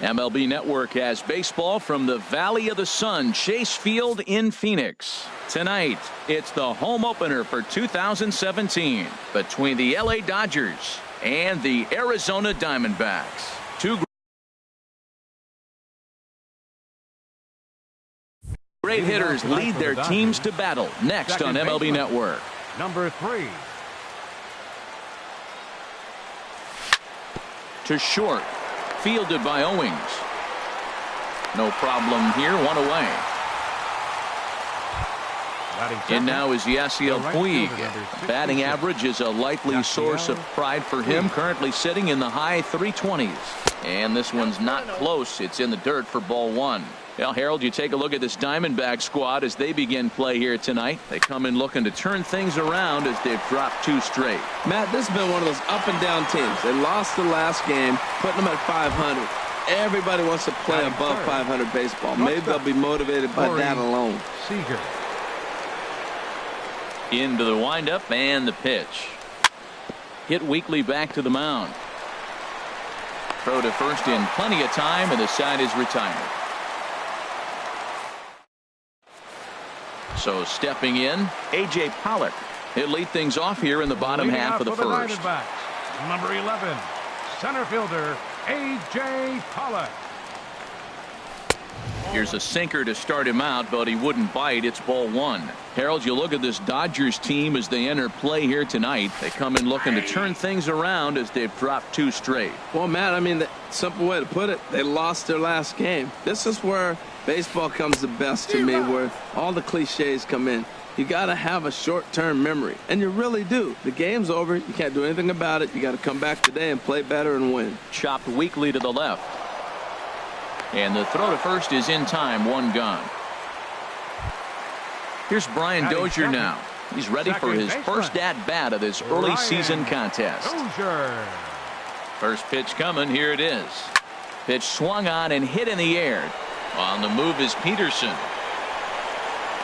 MLB Network has baseball from the Valley of the Sun, Chase Field in Phoenix. Tonight, it's the home opener for 2017 between the LA Dodgers and the Arizona Diamondbacks. Two great hitters lead their teams to battle next on MLB Network. Number 3. To short. Fielded by Owings. No problem here. One away. And now is Yasiel Puig. Batting average is a likely source of pride for him. Currently sitting in the high 320s. And this one's not close. It's in the dirt for ball 1. Well, Harold, you take a look at this Diamondback squad as they begin play here tonight. They come in looking to turn things around as they've dropped 2 straight. Matt, this has been one of those up and down teams. They lost the last game, putting them at 500. Everybody wants to play above 500 baseball. Maybe they'll be motivated by that alone. Seager. Into the windup and the pitch. Hit weakly back to the mound. Throw to first in plenty of time, and the side is retired. So stepping in, A.J. Pollock. He'll lead things off here in the bottom half of the first. Number 11, center fielder A.J. Pollock. Here's a sinker to start him out, but he wouldn't bite. It's ball 1. Harold, you look at this Dodgers team as they enter play here tonight. They come in looking to turn things around as they've dropped 2 straight. Well, Matt, I mean, the simple way to put it, they lost their last game. This is where baseball comes the best to me, where all the cliches come in. You got to have a short-term memory, and you really do. The game's over. You can't do anything about it. You got to come back today and play better and win. Chopped weakly to the left. And the throw to first is in time. 1 gone. Here's Brian Dozier now. He's ready for his first at-bat of this early season contest. First pitch coming. Here it is. Pitch swung on and hit in the air. On the move is Peterson.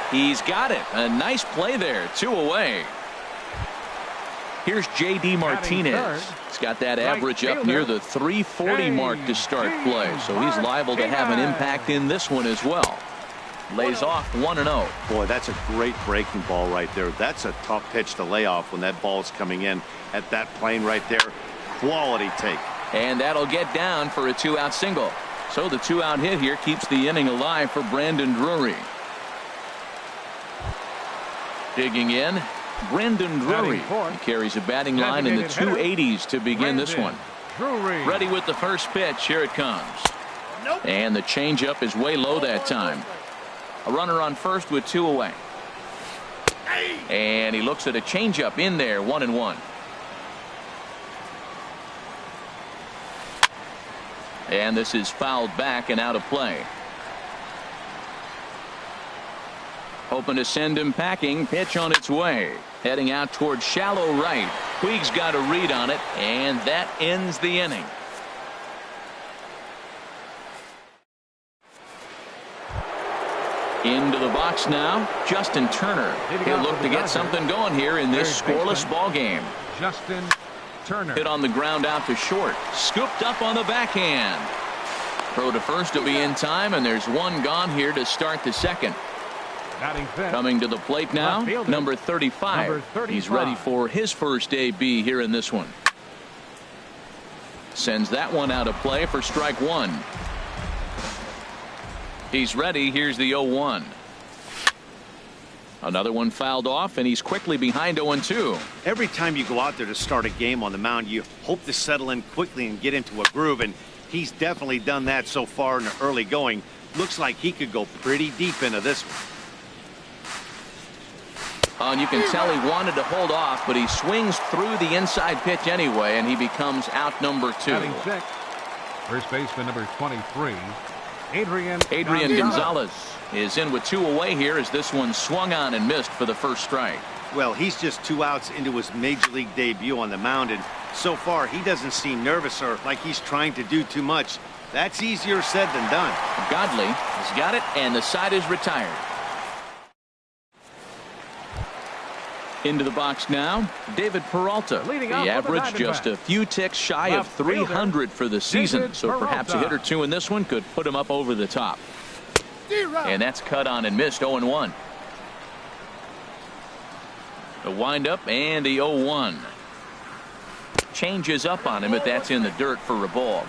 He's got it. A nice play there. 2 away. Here's J.D. Martinez. He's got that average up near the 340 mark to start play, so he's liable to have an impact in this one as well. Lays off 1-0. Boy, that's a great breaking ball right there. That's a tough pitch to lay off when that ball's coming in at that plane right there. Quality take. And that'll get down for a 2-out single. So the 2-out hit here keeps the inning alive for Brandon Drury. Digging in, Brandon Drury. He carries a batting line in the 280s to begin this one. Ready with the first pitch. Here it comes. And the changeup is way low that time. A runner on first with 2 away. And he looks at a changeup in there. 1-1. And this is fouled back and out of play. Hoping to send him packing. Pitch on its way. Heading out towards shallow right. Puig's got a read on it, and that ends the inning. Into the box now, Justin Turner. He'll look to get something going here in this scoreless ball game. Justin Turner. Hit on the ground out to short. Scooped up on the backhand. Throw to first will be in time, and there's 1 gone here to start the second. Coming to the plate now, number 35. He's ready for his first AB here in this one. Sends that one out of play for strike 1. He's ready. Here's the 0-1. Another one fouled off, and he's quickly behind 0-2. Every time you go out there to start a game on the mound, you hope to settle in quickly and get into a groove, and he's definitely done that so far in the early going. Looks like he could go pretty deep into this one. And you can tell he wanted to hold off, but he swings through the inside pitch anyway, and he becomes out number 2. First baseman number 23, Adrian Gonzalez is in with 2 away here as this one swung on and missed for the first strike. Well, he's just 2 outs into his major league debut on the mound, and so far he doesn't seem nervous or like he's trying to do too much. That's easier said than done. Godley has got it, and the side is retired. Into the box now, David Peralta. Leading The off with the average just a Diamondbacks. few ticks shy of Left fielder, 300 for the season. David So perhaps a hit or Peralta. two in this one could put him up over the top. And that's cut on and missed. 0-1. The windup and the 0-1. Changes up on him, but that's in the dirt for a ball.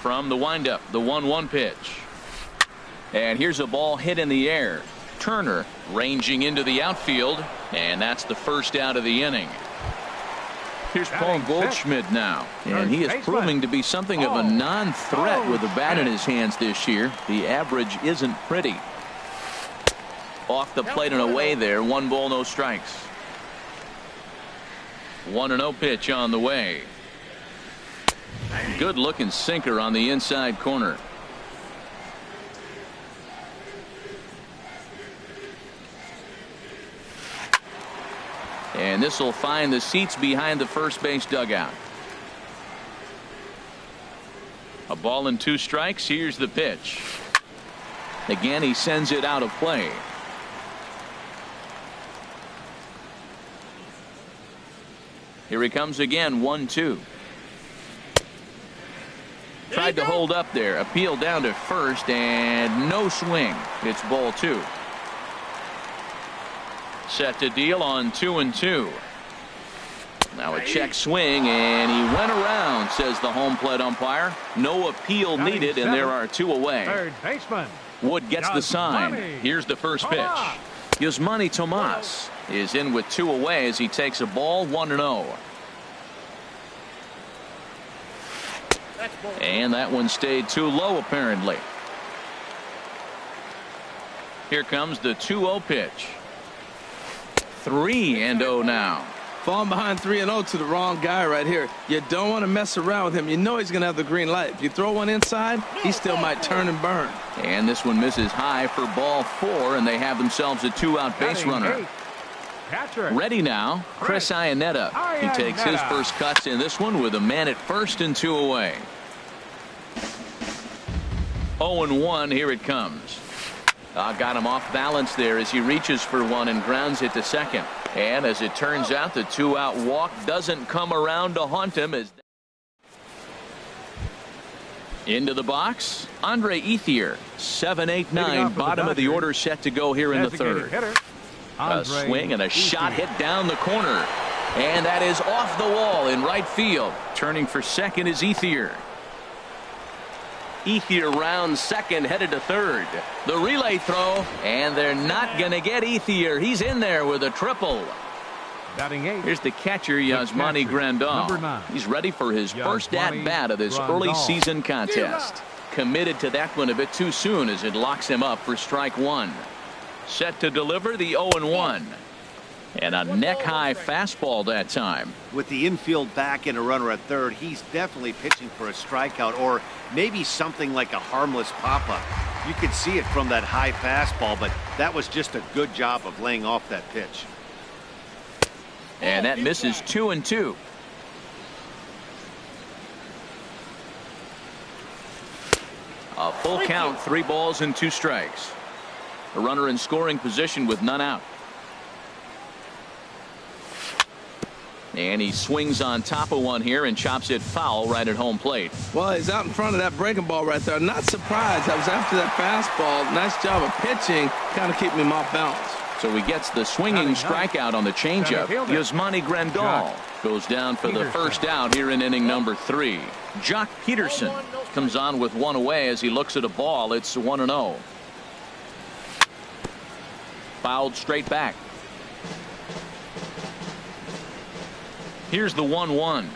From the windup, the 1-1 pitch. And here's a ball hit in the air. Turner ranging into the outfield, and that's the first out of the inning. Here's Paul Goldschmidt now, and he is proving to be something of a non-threat with the bat in his hands this year. The average isn't pretty. Off the plate and away there, 1 ball, no strikes. 1-0 pitch on the way. Good looking sinker on the inside corner. And this will find the seats behind the first base dugout. A ball and 2 strikes. Here's the pitch. Again, he sends it out of play. Here he comes again, 1-2. Tried to hold up there. Appeal down to first, and no swing. It's ball 2. Set to deal on 2-2. Now a check swing, and he went around, says the home plate umpire. No appeal needed, and there are 2 away. Third baseman. Wood gets the sign. Yasmani Here's the first pitch. Yasmani Tomas is in with 2 away as he takes a ball, 1-0. And that one stayed too low, apparently. Here comes the 2-0 pitch. 3-0 now. Falling behind 3-0 to the wrong guy right here. You don't want to mess around with him. You know he's going to have the green light. If you throw one inside, he still might turn and burn. And this one misses high for ball 4, and they have themselves a 2-out base runner. Catcher. Ready now, Chris Iannetta. He takes his first cuts in this one with a man at first and 2 away. 0-1, here it comes. Got him off balance there as he reaches for one and grounds it to second. And as it turns out, the 2-out walk doesn't come around to haunt him. As into the box, Andre Ethier, 7-8-9, bottom of the order, set to go here in the third. A swing and a shot hit down the corner, and that is off the wall in right field. Turning for second is Ethier. Ethier rounds second, headed to third. The relay throw, and they're not going to get Ethier. He's in there with a triple. Batting 8. Here's the catcher, Yasmani Grandal. He's ready for his first at-bat of this early season contest. Committed to that one a bit too soon as it locks him up for strike 1. Set to deliver the 0-1. And a neck-high fastball that time. With the infield back and a runner at third, he's definitely pitching for a strikeout or maybe something like a harmless pop-up. You could see it from that high fastball, but that was just a good job of laying off that pitch. And that misses 2-2. A full count, 3 balls and 2 strikes. A runner in scoring position with none out. And he swings on top of one here and chops it foul right at home plate. Well, he's out in front of that breaking ball right there. Not surprised. I was after that fastball. Nice job of pitching, kind of keeping him off balance. So he gets the swinging strikeout on the changeup. Yasmani Grandal goes down for the first out here in inning number 3. Jock Peterson comes on with 1 away as he looks at a ball. It's 1-0. Fouled straight back. Here's the 1-1.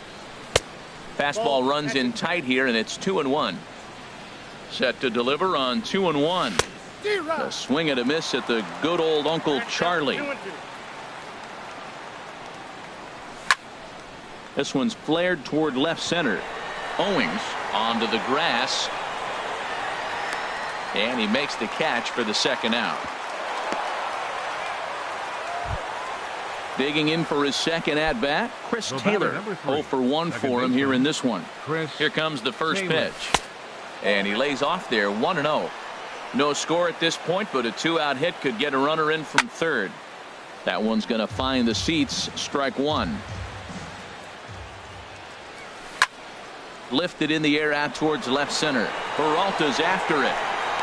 Fastball runs in tight here, and it's 2-1. Set to deliver on 2-1. A swing and a miss at the good old Uncle Charlie. This one's flared toward left center. Owings onto the grass. And he makes the catch for the second out. Digging in for his second at-bat, Chris Taylor. 0 for 1 for him here in this one. Here comes the first pitch. And he lays off there, 1-0. No score at this point, but a two-out hit could get a runner in from third. That one's going to find the seats. Strike one. Lifted in the air out towards left center. Peralta's after it.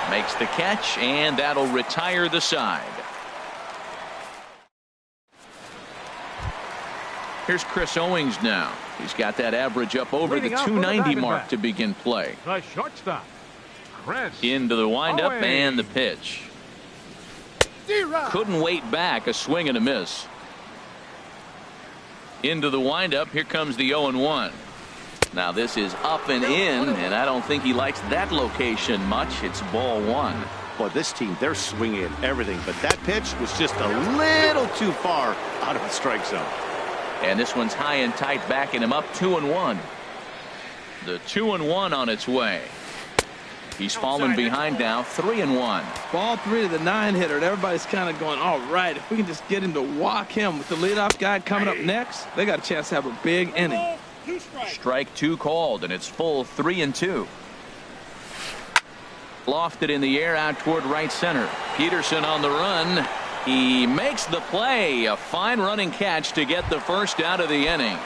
Makes the catch, and that'll retire the side. Here's Chris Owings now. He's got that average up over the 290 mark to begin play. The shortstop, Chris Into the windup Owings. and the pitch. Couldn't wait back. A swing and a miss. Into the windup. Here comes the 0-1. Now this is up and in, and I don't think he likes that location much. It's ball one. Boy, this team, they're swinging at everything, but that pitch was just a little too far out of the strike zone. And this one's high and tight, backing him up. 2-1. The 2-1 on its way. He's fallen behind now. 3-1. Ball three to the 9-hitter, and everybody's kind of going, all right, if we can just get him to walk him with the leadoff guy coming up next, they got a chance to have a big inning. Strike two called, and it's full 3-2. Lofted in the air out toward right center. Peterson on the run. He makes the play. A fine running catch to get the first out of the inning.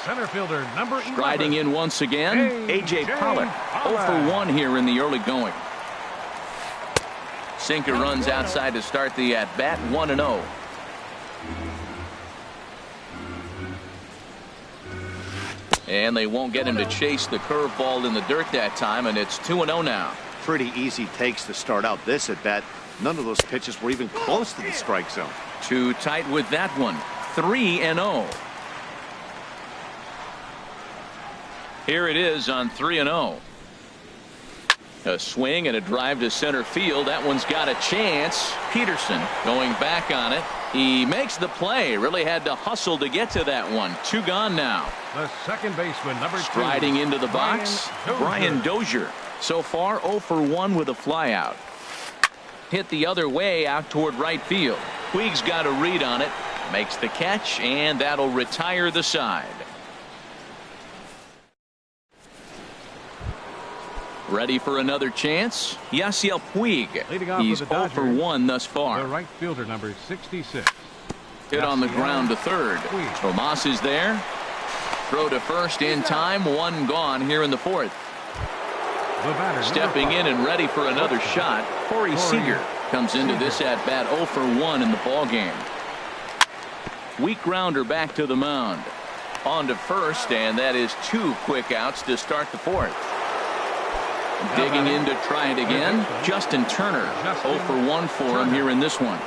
Center fielder number 11. Striding in once again, A.J. Pollock. 0 for 1 here in the early going. Sinker runs outside to start the at-bat. 1-0. And they won't get him to chase the curveball in the dirt that time, and it's 2-0 now. Pretty easy takes to start out this at bat. None of those pitches were even close to the strike zone. Too tight with that one. 3-0. Here it is on 3-0. A swing and a drive to center field. That one's got a chance. Peterson going back on it. He makes the play. Really had to hustle to get to that one. 2 gone now. The second baseman number 2. Striding into the box, Brian Dozier. So far 0 for 1 with a flyout. Hit the other way out toward right field. Puig's got a read on it. Makes the catch, and that'll retire the side. Ready for another chance? Yasiel Puig. He's 0 for 1 thus far. The right fielder number 66. Hit on the ground to third. Tomas is there. Throw to first in time. 1 gone here in the fourth. Stepping in and ready for another shot, Corey Seager comes into this at bat 0 for 1 in the ball game. Weak grounder back to the mound. On to first, and that is 2 quick outs to start the fourth. Digging in to try it again, Justin Turner. 0 for 1 for him here in this one.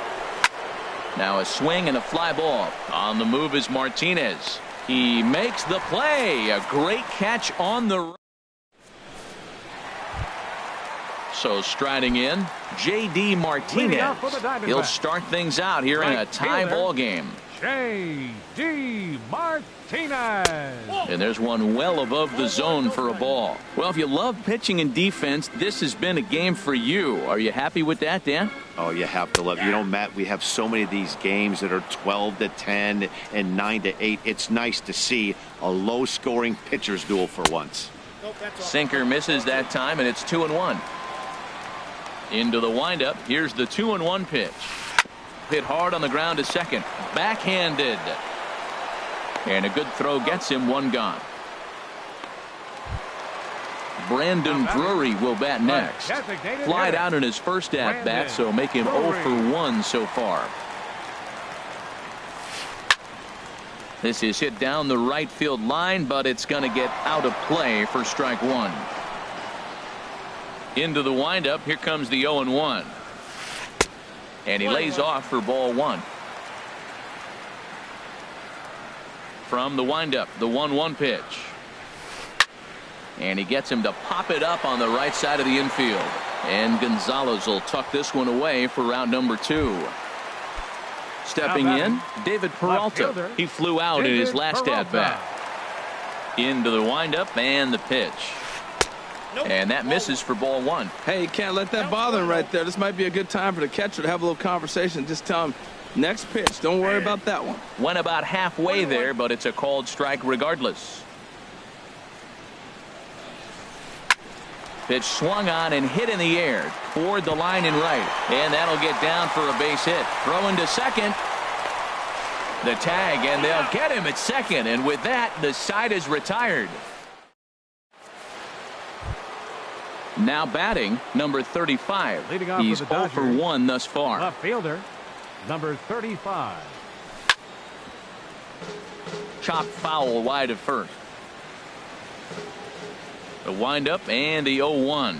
Now a swing and a fly ball. On the move is Martinez. He makes the play. A great catch on the. So striding in, J.D. Martinez. He'll start things out here in a tie ball game. J.D. Martinez. And there's one well above the zone for a ball. Well, if you love pitching and defense, this has been a game for you. Are you happy with that, Dan? Oh, you have to love it. You know, Matt, we have so many of these games that are 12-10 and 9-8. It's nice to see a low-scoring pitcher's duel for once. Sinker misses that time, and it's 2-1. Into the windup. Here's the 2-1 pitch. Hit hard on the ground to second. Backhanded. And a good throw gets him. 1 gone. Brandon Drury will bat next. Flied out in his first at bat, so make him 0 for 1 so far. This is hit down the right field line, but it's going to get out of play for strike 1. Into the windup. Here comes the 0-1. And he lays off for ball 1. From the windup, the 1-1 pitch. And he gets him to pop it up on the right side of the infield. And Gonzalez will tuck this one away for round number 2. Stepping in, David Peralta. He flew out in his last at bat. Into the windup and the pitch. And that misses for ball 1. Hey, you can't let that bother him right there. This might be a good time for the catcher to have a little conversation. Just tell him, next pitch, don't worry about that one. Went about halfway there, but it's a called strike regardless. Pitch swung on and hit in the air toward the line and right. And that'll get down for a base hit. Throwing to second. The tag, and they'll get him at second. And with that, the side is retired. Now batting, number 35. Leading off He's for the 0 for 1 thus far. Left fielder, number 35. Chopped foul wide of first. The windup and the 0-1.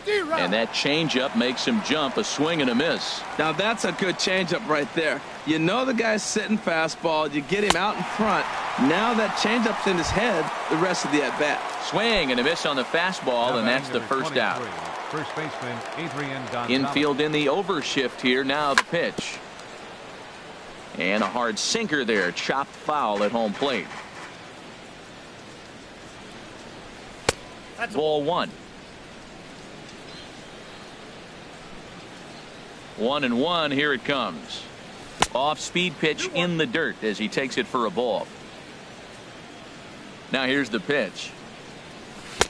And that changeup makes him jump. A swing and a miss. Now that's a good changeup right there. You know the guy's sitting fastball. You get him out in front. Now that changeup's in his head the rest of the at-bat. Swing and a miss on the fastball, and that's the first out. First baseman Adrian Gonzalez. Infield in the overshift here. Now the pitch. And a hard sinker there. Chopped foul at home plate. Ball 1. 1-1. Here it comes. Off-speed pitch in the dirt as he takes it for a ball. Now here's the pitch.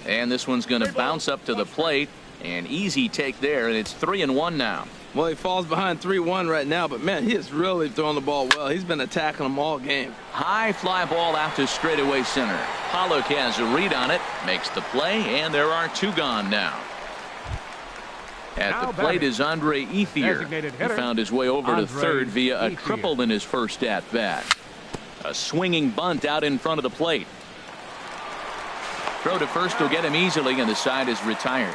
And this one's going to bounce up to the plate. An easy take there, and it's 3-1 now. Well, he falls behind 3-1 right now, but man, he is really throwing the ball well. He's been attacking them all game. High fly ball out to straightaway center. Pollock has a read on it, makes the play, and there are 2 gone now. At the plate is Andre Ethier. He found his way over to third via a triple in his first at bat. A swinging bunt out in front of the plate. Throw to first will get him easily, and the side is retired.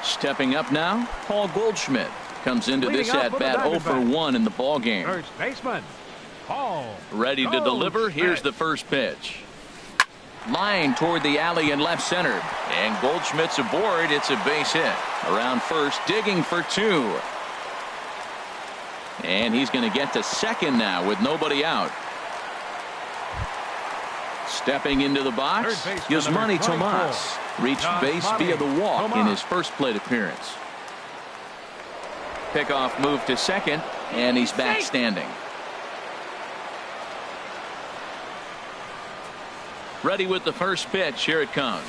Stepping up now, Paul Goldschmidt comes into this at bat 0 for 1 in the ball game. First baseman Paul. Ready to deliver. Here's the first pitch. Line toward the alley in left center, and Goldschmidt's aboard. It's a base hit. Around first, digging for 2. And he's going to get to second now with nobody out. Stepping into the box, Yasmani Tomas reached base via the walk in his first plate appearance. Pickoff move to second, and he's back standing. Ready with the first pitch. Here it comes.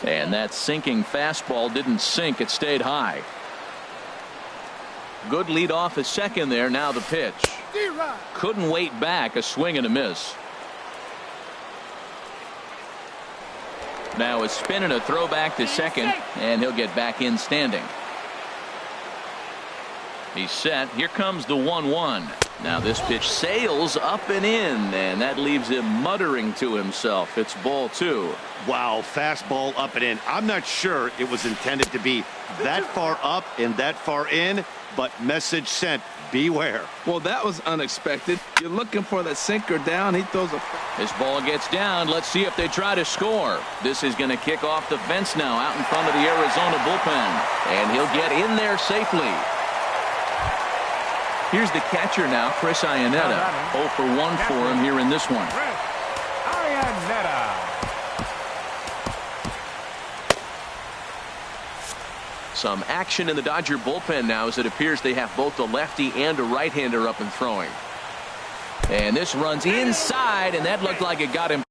And that sinking fastball didn't sink. It stayed high. Good lead off at second there. Now the pitch. Couldn't wait back. A swing and a miss. Now a spin and a throw back to second, and he'll get back in standing. He's set. Here comes the 1-1. Now this pitch sails up and in, and that leaves him muttering to himself. It's ball 2. Wow, fastball up and in. I'm not sure it was intended to be that far up and that far in, but message sent. Beware. Well, that was unexpected. You're looking for that sinker down. He throws a... This ball gets down. Let's see if they try to score. This is going to kick off the fence now out in front of the Arizona bullpen. And he'll get in there safely. Here's the catcher now, Chris Iannetta. 0 for 1 for him here in this one. Iannetta. Some action in the Dodger bullpen now as it appears they have both a lefty and a right-hander up and throwing. And this runs inside, and that looked like it got him.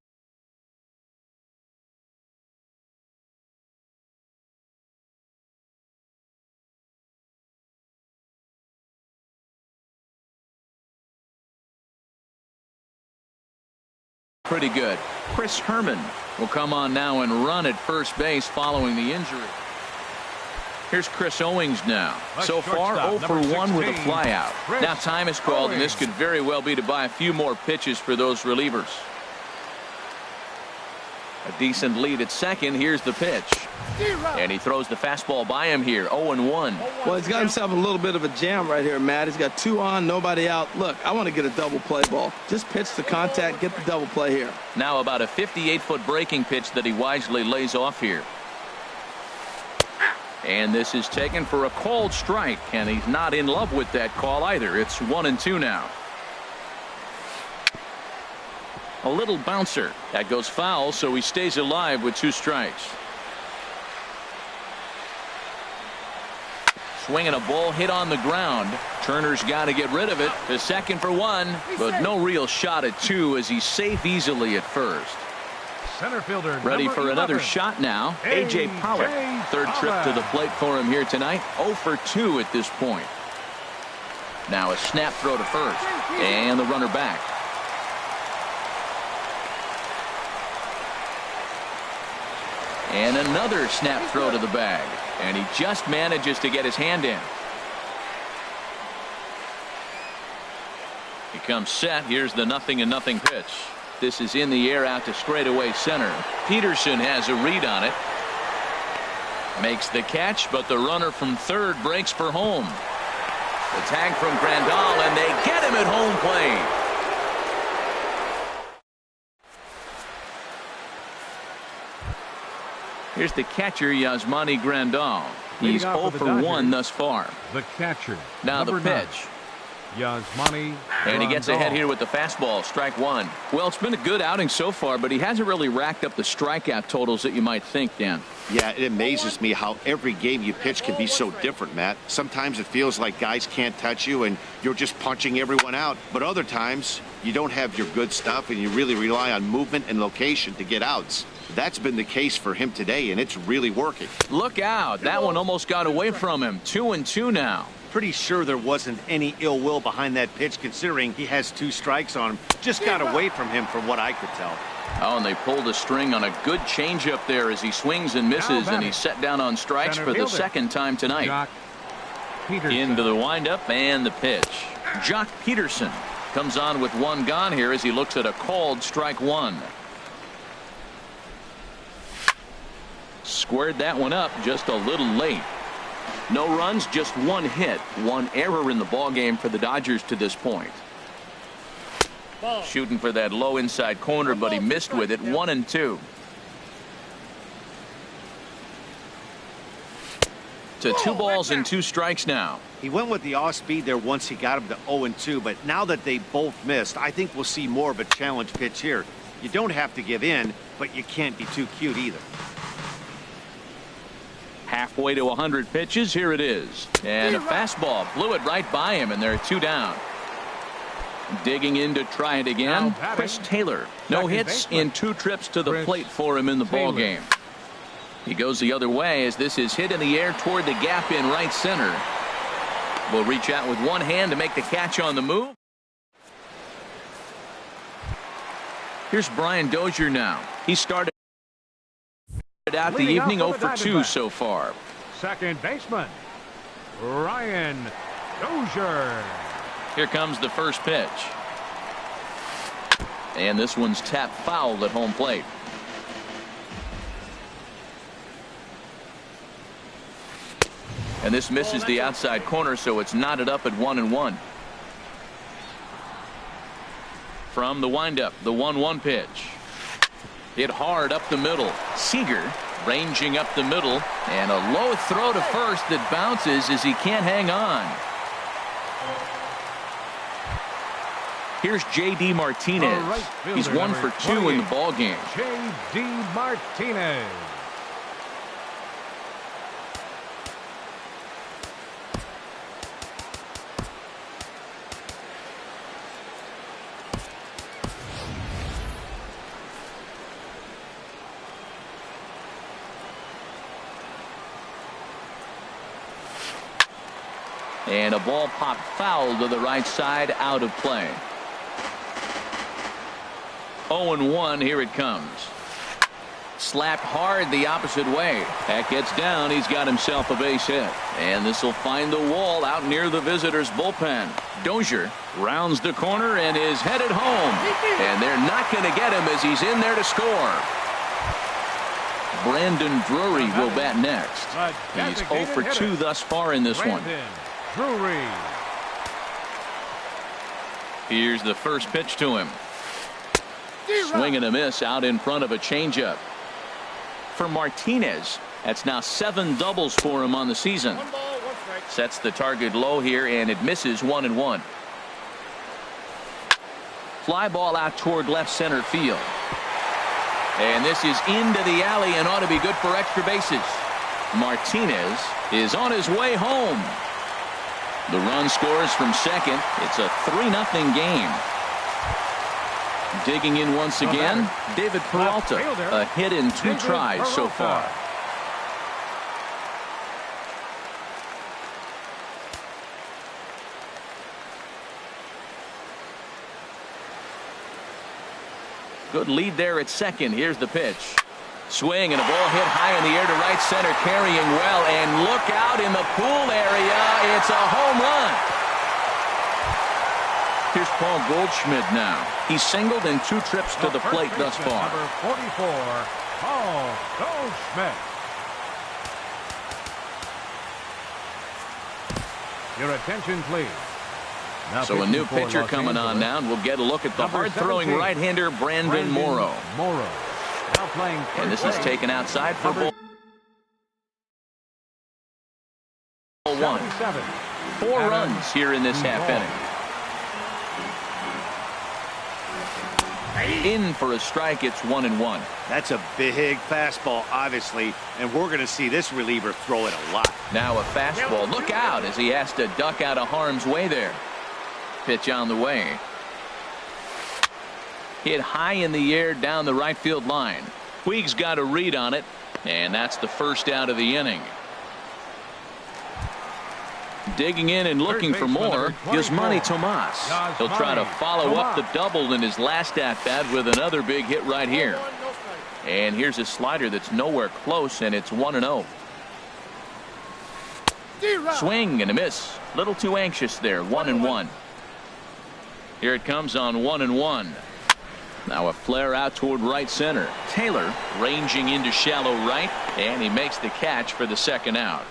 Pretty good. Chris Herman will come on now and run at first base following the injury. Here's Chris Owings now. So far 0 for 1 with a flyout. Now time is called, and this could very well be to buy a few more pitches for those relievers. A decent lead at second. Here's the pitch. And he throws the fastball by him here. 0-1. Well, he's got himself a little bit of a jam right here, Matt. He's got 2 on, nobody out. Look, I want to get a double play ball. Just pitch the contact, get the double play here. Now about a 58-foot breaking pitch that he wisely lays off here. And this is taken for a called strike, and he's not in love with that call either. It's 1-2 now. A little bouncer. That goes foul, so he stays alive with 2 strikes. swinging a ball hit on the ground. Turner's got to get rid of it to second for one, but no real shot at two as he's safe easily at first. Center fielder ready for 11. another shot now. A.J. Pollock. Third trip to the plate for him here tonight. 0 for 2 at this point. Now a snap throw to first and the runner back. And another snap throw to the bag, and he just manages to get his hand in. He comes set. Here's the 0-0 pitch. This is in the air out to straightaway center. Peterson has a read on it. Makes the catch, but the runner from third breaks for home. The tag from Grandal, and they get him at home plate. Here's the catcher, Yasmani Grandal. He's 0 for 1 thus far. The catcher. Now the pitch. 9, Yasmani Grandal. And he gets ahead here with the fastball, strike one. Well, it's been a good outing so far, but he hasn't really racked up the strikeout totals that you might think, Dan. Yeah, it amazes me how every game you pitch can be so different, Matt. Sometimes it feels like guys can't touch you and you're just punching everyone out. But other times you don't have your good stuff and you really rely on movement and location to get outs. That's been the case for him today, and it's really working. Look out. That one almost got away from him. 2-2 now. Pretty sure there wasn't any ill will behind that pitch, considering he has 2 strikes on him. Just got away from him from what I could tell. Oh, and they pulled a string on a good changeup there as he swings and misses, and he's set down on strikes for the second time tonight. Into the windup and the pitch. Jock Peterson comes on with one gone here as he looks at a called strike one. Squared that one up just a little late. No runs, just one hit, one error in the ball game for the Dodgers to this point. Shooting for that low inside corner, but he missed with it. 1-2. To 2 balls and 2 strikes now. He went with the off speed there once he got him to 0-2, but now that they both missed, I think we'll see more of a challenge pitch here. You don't have to give in, but you can't be too cute either. Halfway to 100 pitches. Here it is. And a fastball blew it right by him, and they're 2 down. Digging in to try it again. Chris Taylor. No hits in 2 trips to the plate for him in the ball game. He goes the other way as this is hit in the air toward the gap in right center. Will reach out with one hand to make the catch on the move. Here's Brian Dozier now. He started out the evening 0 for 2 so far. Second baseman Ryan Dozier. Here comes the first pitch. And this one's tapped foul at home plate. And this misses the outside corner, so it's knotted up at 1-1. From the windup, the 1-1 pitch. Hit hard up the middle. Seager ranging up the middle, and a low throw to first that bounces as he can't hang on. Here's J.D. Martinez. He's 1 for 2 in the ball game. J.D. Martinez. And a ball popped foul to the right side, out of play. 0-1, here it comes. Slapped hard the opposite way. That gets down. He's got himself a base hit. And this will find the wall out near the visitors' bullpen. Dozier rounds the corner and is headed home. And they're not going to get him as he's in there to score. Brandon Drury will bat next. He's 0 for 2 thus far in this one. Drury. Here's the first pitch to him. Swing and a miss out in front of a changeup. For Martinez, that's now 7 doubles for him on the season. Sets the target low here, and it misses 1-1. Fly ball out toward left center field. And this is into the alley and ought to be good for extra bases. Martinez is on his way home. The run scores from second. It's a 3-0 game. Digging in once again, David Peralta. A hit in 2 tries so far. Good lead there at second. Here's the pitch. Swing and a ball hit high in the air to right center, carrying well, and look out in the pool area. It's a home run. Here's Paul Goldschmidt now. He's singled in 2 trips to the plate thus far. Number 44, Paul Goldschmidt. Your attention, please. So a new pitcher coming on now, and we'll get a look at the hard-throwing right-hander Brandon Morrow. Now playing, and this is taken outside for ball 1. 4 runs here in this half inning. In for a strike. It's 1-1. That's a big fastball, obviously, and we're going to see this reliever throw it a lot. Now a fastball. Look out as he has to duck out of harm's way there. Pitch on the way. Hit high in the air down the right field line. Puig's got a read on it, and that's the first out of the inning. Digging in and looking for more, Yasmani Tomas. He'll try to follow up the double in his last at-bat with another big hit right here. And here's a slider that's nowhere close, and it's 1-0. Swing and a miss. Little too anxious there. 1-1. Here it comes on 1-1. Now a flare out toward right center. Taylor ranging into shallow right, and he makes the catch for the second out.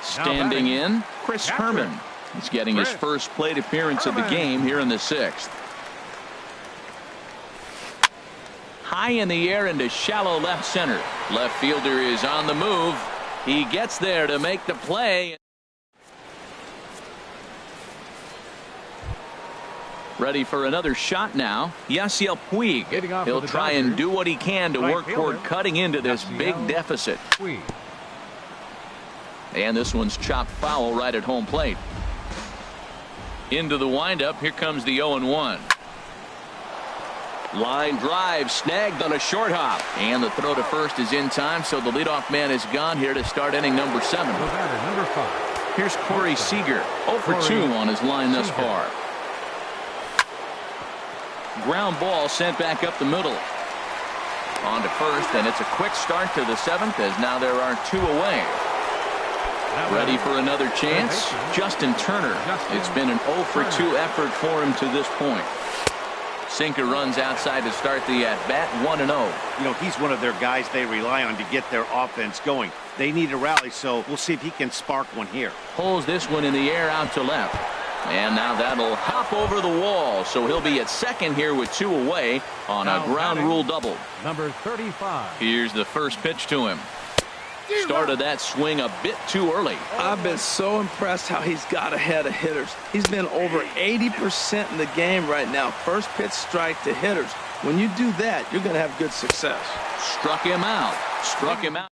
Standing in, Chris Herman. He's getting his first plate appearance of the game here in the 6th. High in the air into shallow left center. Left fielder is on the move. He gets there to make the play. Ready for another shot now. Yasiel Puig. He'll try and do what he can to work toward cutting into this big deficit. And this one's chopped foul right at home plate. Into the windup. Here comes the 0-1. Line drive snagged on a short hop. And the throw to first is in time, so the leadoff man is gone here to start inning number 7. Here's Corey Seager. 0 for 2 on his line thus far. Ground ball sent back up the middle. On to first, and it's a quick start to the 7th as now there are 2 away. Ready for another chance? Justin Turner. It's been an 0 for 2 effort for him to this point. Sinker runs outside to start the at-bat. 1-0. You know, he's one of their guys they rely on to get their offense going. They need a rally, so we'll see if he can spark one here. Pulls this one in the air out to left. And now that'll hop over the wall, so he'll be at second here with 2 away on a ground rule double. Number 35. Here's the first pitch to him. Started that swing a bit too early. I've been so impressed how he's got ahead of hitters. He's been over 80% in the game right now. First pitch strike to hitters. When you do that, you're going to have good success. Struck him out. Struck him out.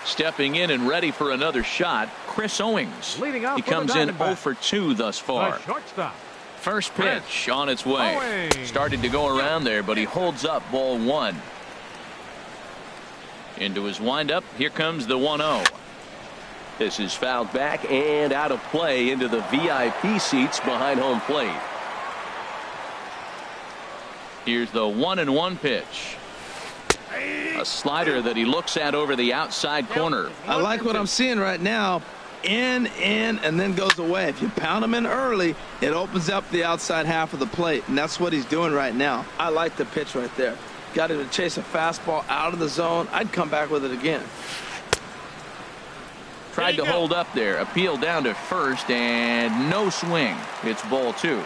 Stepping in and ready for another shot, Chris Owings. He comes in 0 for 2 thus far. First pitch on its way. Started to go around there, but he holds up ball 1. Into his windup. Here comes the 1-0. This is fouled back and out of play into the VIP seats behind home plate. Here's the 1-1 pitch. A slider that he looks at over the outside corner. I like what I'm seeing right now. In, and then goes away. If you pound him in early, it opens up the outside half of the plate, and that's what he's doing right now. I like the pitch right there. Got him to chase a fastball out of the zone. I'd come back with it again. Tried to hold up there. Appeal down to first, and no swing. It's ball 2.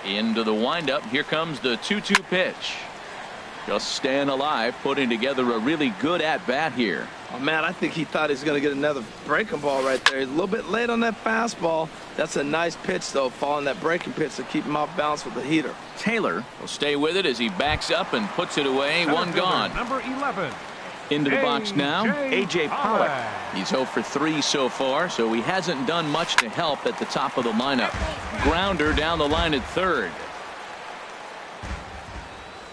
Into the windup. Here comes the 2-2 pitch. Just staying alive, putting together a really good at-bat here. Oh, man, I think he thought he was going to get another breaking ball right there. He's a little bit late on that fastball. That's a nice pitch, though, following that breaking pitch to keep him off balance with the heater. Taylor will stay with it as he backs up and puts it away. One gone. Number 11. Into the box now, A.J. Pollock. He's 0 for 3 so far, so he hasn't done much to help at the top of the lineup. Grounder down the line at third.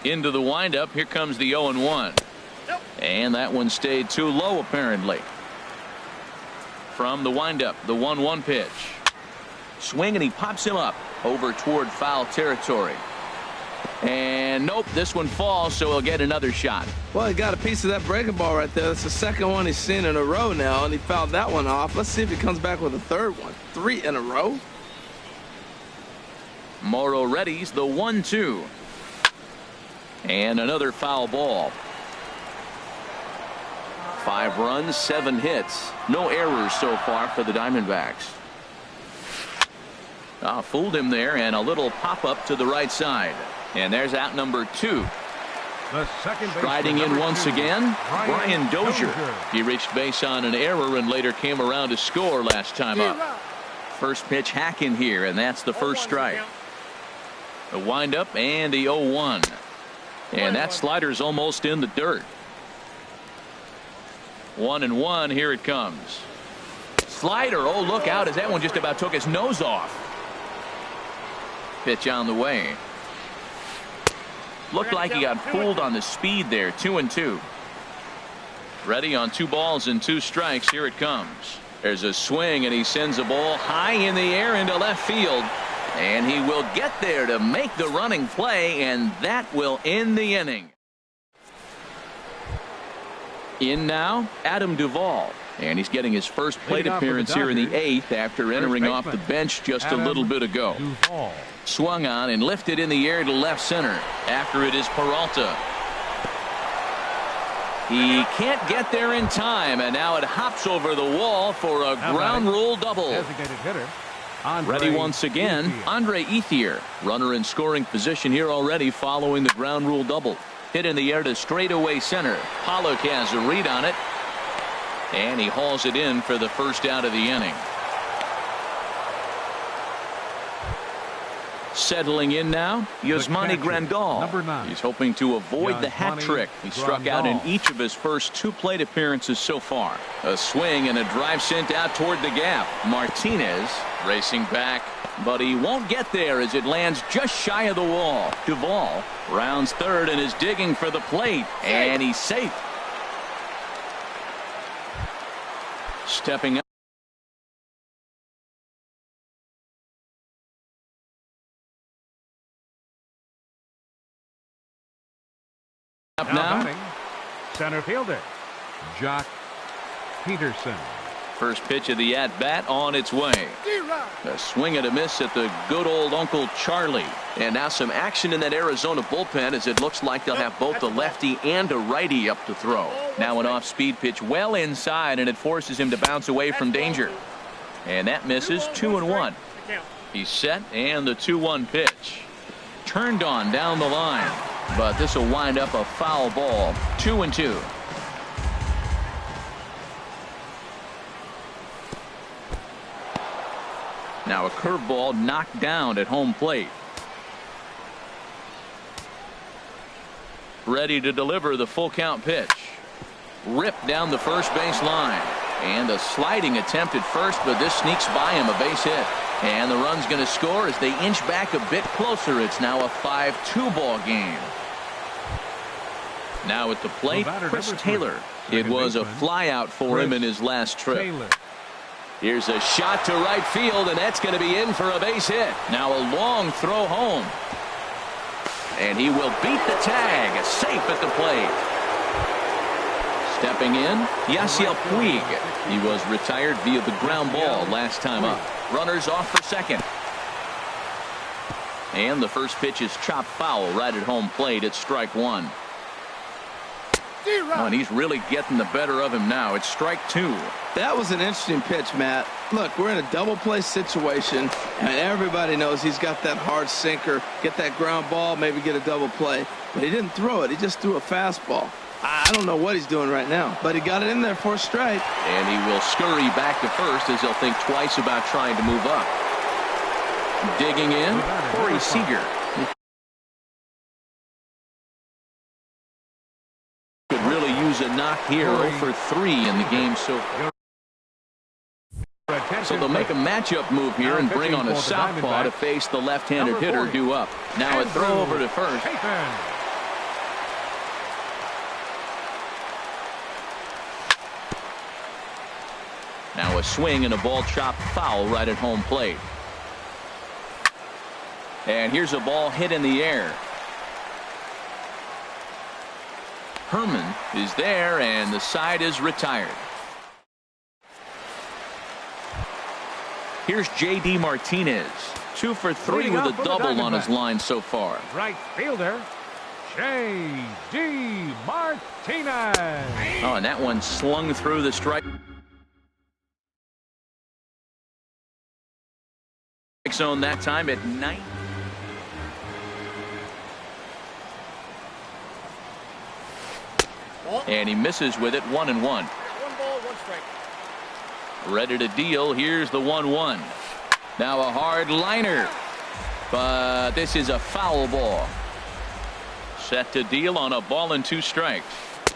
Into the windup, here comes the 0-1. And that one stayed too low, apparently. From the windup, the 1-1 pitch. Swing, and he pops him up over toward foul territory. And nope, this one falls, so he'll get another shot. Well, he got a piece of that breaking ball right there. That's the second one he's seen in a row now, and he fouled that one off. Let's see if he comes back with a third one. 3 in a row. Morrow readies the 1-2. And another foul ball. 5 runs, 7 hits. No errors so far for the Diamondbacks. Fooled him there, and a little pop-up to the right side. And there's out number 2. Striding in once again, Brian Dozier. He reached base on an error and later came around to score last time up. First pitch hack in here, and that's the first strike. The windup and the 0-1. And that slider's almost in the dirt. 1-1, here it comes. Slider, oh, look out, as that one just about took his nose off. Pitch on the way. Looked like he got fooled on the speed there. 2-2. Ready on 2 balls and 2 strikes. Here it comes. There's a swing, and he sends a ball high in the air into left field. And he will get there to make the running play, and that will end the inning. In now, Adam Duvall. And he's getting his first plate appearance here in the 8th after entering off the bench just a little bit ago. Swung on and lifted in the air to left center. After it is Peralta. He can't get there in time, and now it hops over the wall for a ground rule double. Ready once again, Andre Ethier. Runner in scoring position here already following the ground rule double. Hit in the air to straightaway center. Pollock has a read on it. And he hauls it in for the first out of the inning. Settling in now, Yasmani Grandal. Number 9. He's hoping to avoid the hat trick. He struck out in each of his first 2 plate appearances so far. A swing and a drive sent out toward the gap. Martinez racing back, but he won't get there as it lands just shy of the wall. Duvall rounds third and is digging for the plate, and he's safe. Stepping up. Up now. Batting, center fielder, Jock Peterson. First pitch of the at-bat on its way. A swing and a miss at the good old Uncle Charlie. And now some action in that Arizona bullpen as it looks like they'll have both a lefty and a righty up to throw. Now an off-speed pitch well inside, and it forces him to bounce away from danger. And that misses. 2-1. He's set, and the 2-1 pitch. Turned on down the line. But this will wind up a foul ball. 2-2. Now a curveball knocked down at home plate. Ready to deliver the full count pitch. Ripped down the first base line. And a sliding attempt at first, but this sneaks by him, a base hit. And the run's going to score as they inch back a bit closer. It's now a 5-2 ball game. Now at the plate, Chris Taylor. It was a flyout for him in his last trip. Here's a shot to right field, and that's going to be in for a base hit. Now a long throw home. And he will beat the tag. Safe at the plate. Stepping in, Yasiel Puig. He was retired via the ground ball last time up. Runners off for second. And the first pitch is chopped foul right at home plate. It's strike 1. Oh, and he's really getting the better of him now. It's strike 2. That was an interesting pitch, Matt. Look, we're in a double play situation, and everybody knows he's got that hard sinker. Get that ground ball, maybe get a double play. But he didn't throw it. He just threw a fastball. I don't know what he's doing right now, but he got it in there for a strike. And he will scurry back to first as he'll think twice about trying to move up. Digging in, Corey Seager. Could really use a knock here. 0 for 3 in the game so far. So they'll make a matchup move here and bring on a southpaw to face the left-handed hitter due up. Now a throw over to first. Now a swing and a ball chopped foul right at home plate. And here's a ball hit in the air. Herman is there, and the side is retired. Here's J.D. Martinez, 2 for 3 with a double on his line so far. Right fielder, J.D. Martinez. Oh, and that one slung through the strike zone that time at 9. And he misses with it. 1-1. 1 ball, 1 strike. Ready to deal. Here's the 1-1. Now a hard liner, but this is a foul ball. Set to deal on a ball and 2 strikes.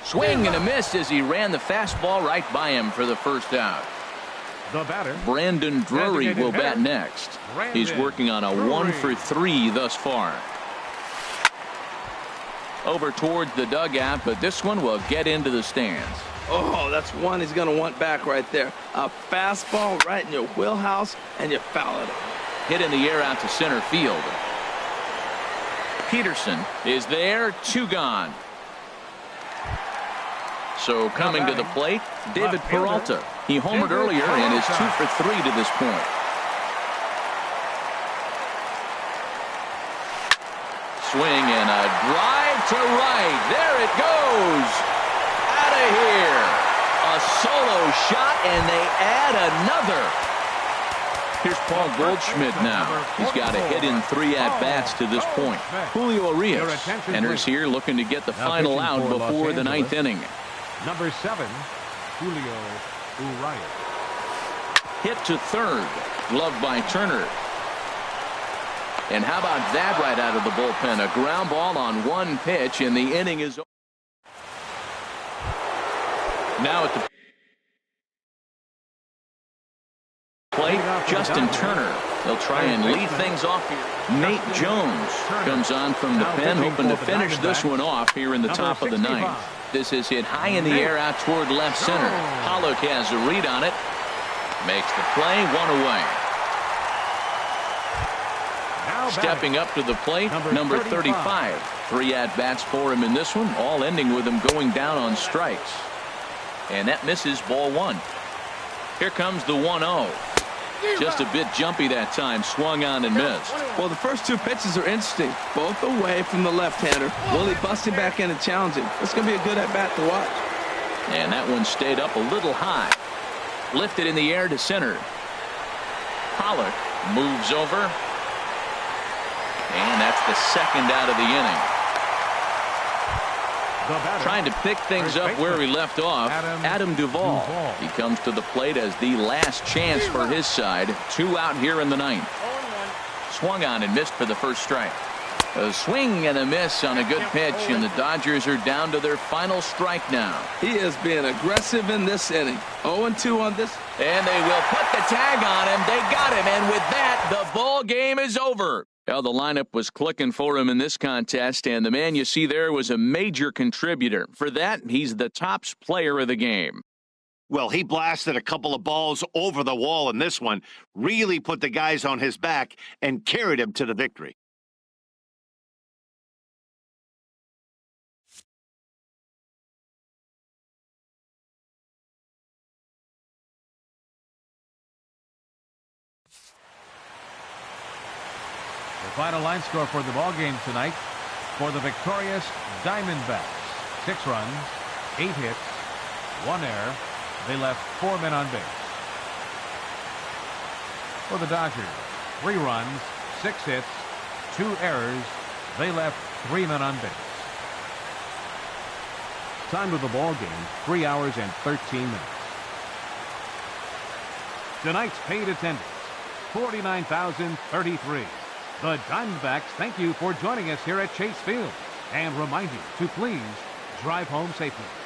Swing and a miss as he ran the fastball right by him for the first out. The batter, Brandon Drury will bat next. He's working on a 1 for 3 thus far. Over towards the dugout, but this one will get into the stands. Oh, that's one he's going to want back right there. A fastball right in your wheelhouse, and you foul it. Hit in the air out to center field. Peterson is there. 2 gone. So coming to the plate, David Peralta. He homered earlier and is 2 for 3 to this point. Swing and a drive to right. There it goes. Out of here. A solo shot, and they add another. Here's Paul Goldschmidt now. He's got a hit in 3 at-bats to this point. Julio Urias enters here looking to get the final out before the 9th inning. Number 7, Julio Urias. Hit to third. Gloved by Turner. And how about that right out of the bullpen? A ground ball on 1 pitch, and the inning is over. Now at the plate, Justin Turner. They'll try and lead things off here. Nate Jones comes on from the pen, hoping to finish this one off here in the top of the 9th. This is hit high in the air out toward left center. Pollock has a read on it. Makes the play. 1 away. Stepping up to the plate, number 35. 3 at-bats for him in this one, all ending with him going down on strikes. And that misses, ball 1. Here comes the 1-0. Just a bit jumpy that time, swung on and missed. Well, the first 2 pitches are interesting, both away from the left-hander. Willie busting back in and challenging. It's going to be a good at-bat to watch. And that one stayed up a little high. Lifted in the air to center. Pollock moves over. And that's the 2nd out of the inning. Trying to pick things up where we left off, Adam Duvall. He comes to the plate as the last chance for his side. 2 out here in the 9th. Swung on and missed for the first strike. A swing and a miss on a good pitch, and the Dodgers are down to their final strike now. He is being aggressive in this inning. 0-2 on this. And they will put the tag on him. They got him, and with that, the ball game is over. Well, the lineup was clicking for him in this contest, and the man you see there was a major contributor. For that, he's the top player of the game. Well, he blasted a couple of balls over the wall in this one, really put the guys on his back, and carried him to the victory. The final line score for the ball game tonight for the victorious Diamondbacks: 6 runs, 8 hits, 1 error. They left 4 men on base. For the Dodgers, 3 runs, 6 hits, 2 errors. They left 3 men on base. Time of the ball game, 3 hours and 13 minutes. Tonight's paid attendance, 49,033. The Diamondbacks thank you for joining us here at Chase Field and remind you to please drive home safely.